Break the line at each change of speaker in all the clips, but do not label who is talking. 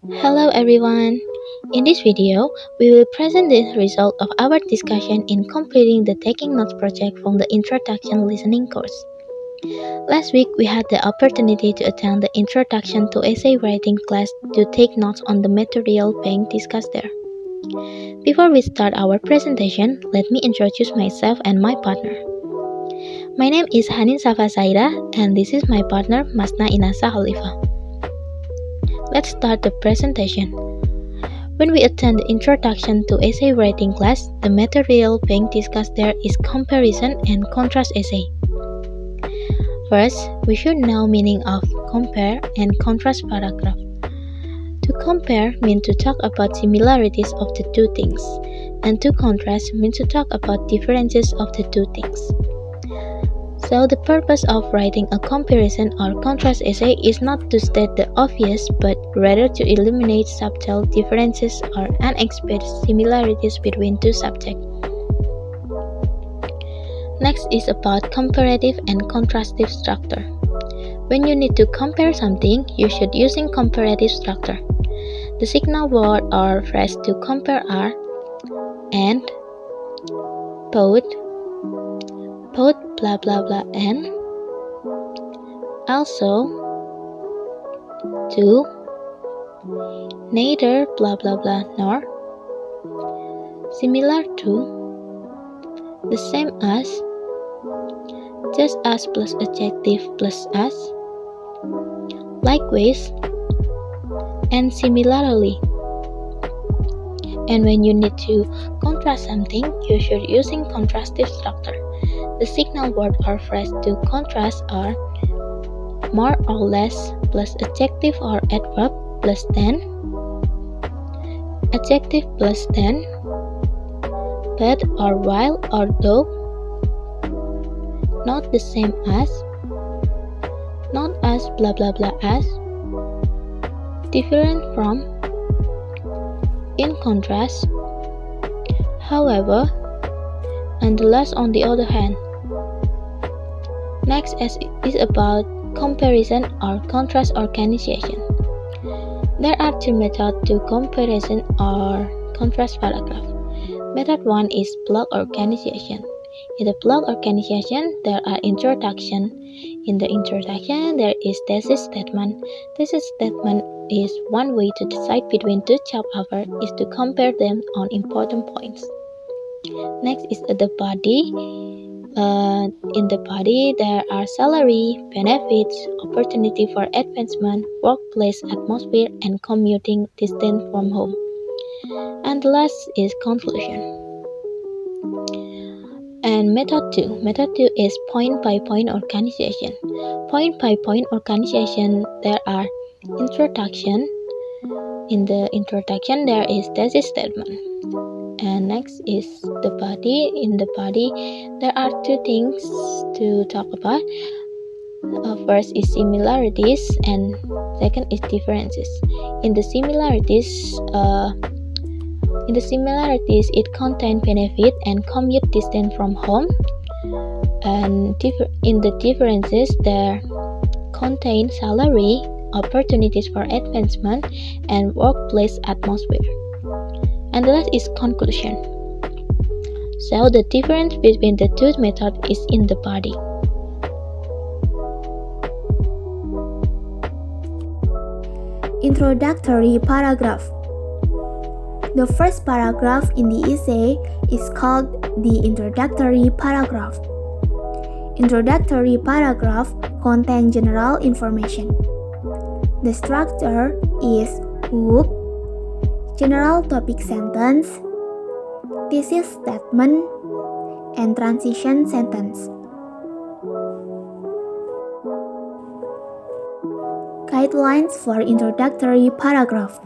Hello everyone! In this video, we will present the result of our discussion in completing the Taking Notes project from the Introduction Listening course. Last week, we had the opportunity to attend the Introduction to Essay Writing class to take notes on the material being discussed there. Before we start our presentation, let me introduce myself and my partner. My name is Hanin Sahira and this is my partner Massna Inasa Cholifa. Let's start the presentation. When we attend the Introduction to Essay Writing class, the material being discussed there is comparison and contrast essay. First, we should know meaning of compare and contrast paragraph. To compare means to talk about similarities of the two things, and to contrast means to talk about differences of the two things. So the purpose of writing a comparison or contrast essay is not to state the obvious, but rather to eliminate subtle differences or unexpected similarities between two subjects. Next is about comparative and contrastive structure. When you need to compare something, you should using comparative structure. The signal word or phrase to compare are and, both blah blah blah and, also, to, neither blah blah blah nor, similar to, the same as, just as plus adjective plus as, likewise, and similarly. And when you need to contrast something, you should using contrastive structure. The signal word or phrase to contrast are more or less plus adjective or adverb plus than, adjective plus than, but or while or though, not the same as, not as blah blah blah as, different from, in contrast, however, and the last on the other hand. Next is about comparison or contrast organization. There are two methods to comparison or contrast paragraph. Method 1 is block organization. In the block organization, there are introduction. In the introduction, there is thesis statement. Thesis statement is one way to decide between two job offers is to compare them on important points. Next is the body. In the body, there are salary, benefits, opportunity for advancement, workplace atmosphere, and commuting distance from home. And the last is conclusion. And method 2. Method 2 is point by point organization. Point by point organization, there are introduction. In the introduction, there is thesis statement. And next is the body. In the body, there are two things to talk about. First is similarities and second is differences. In the similarities, it contains benefit and commute distance from home. And in the differences, there contain salary, opportunities for advancement, and workplace atmosphere. And the last is conclusion. So the difference between the two methods is in the body.
Introductory paragraph. The first paragraph in the essay is called the introductory paragraph. Introductory paragraph contains general information. The structure is hook, general topic sentence, thesis statement, and transition sentence. Guidelines for introductory paragraph.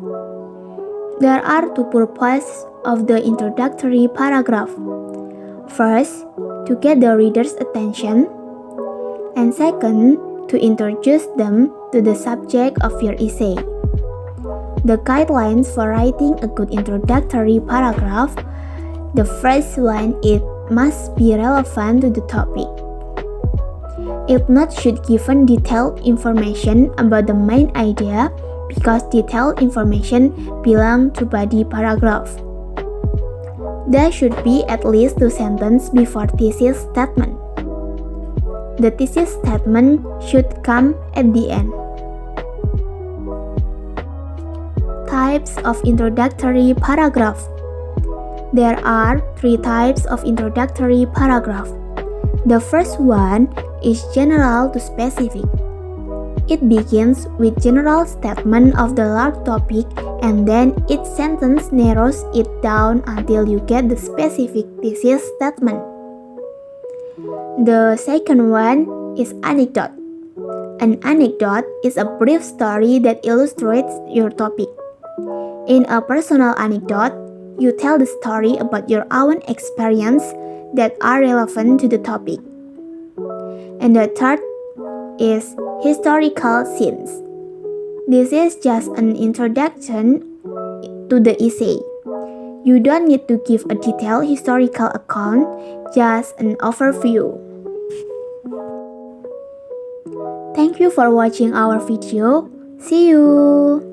There are two purposes of the introductory paragraph. First, to get the reader's attention, and second, to introduce them to the subject of your essay. The guidelines for writing a good introductory paragraph. The first one, it must be relevant to the topic. It not should given detailed information about the main idea because detailed information belong to body paragraph. There should be at least 2 sentences before thesis statement. The thesis statement should come at the end. Types of introductory paragraph. There are 3 types of introductory paragraph. The first one is general to specific. It begins with general statement of the large topic and then each sentence narrows it down until you get the specific thesis statement. The second one is anecdote. An anecdote is a brief story that illustrates your topic. In a personal anecdote, you tell the story about your own experience that are relevant to the topic. And the third is historical scenes. This is just an introduction to the essay. You don't need to give a detailed historical account, just an overview. Thank you for watching our video. See you!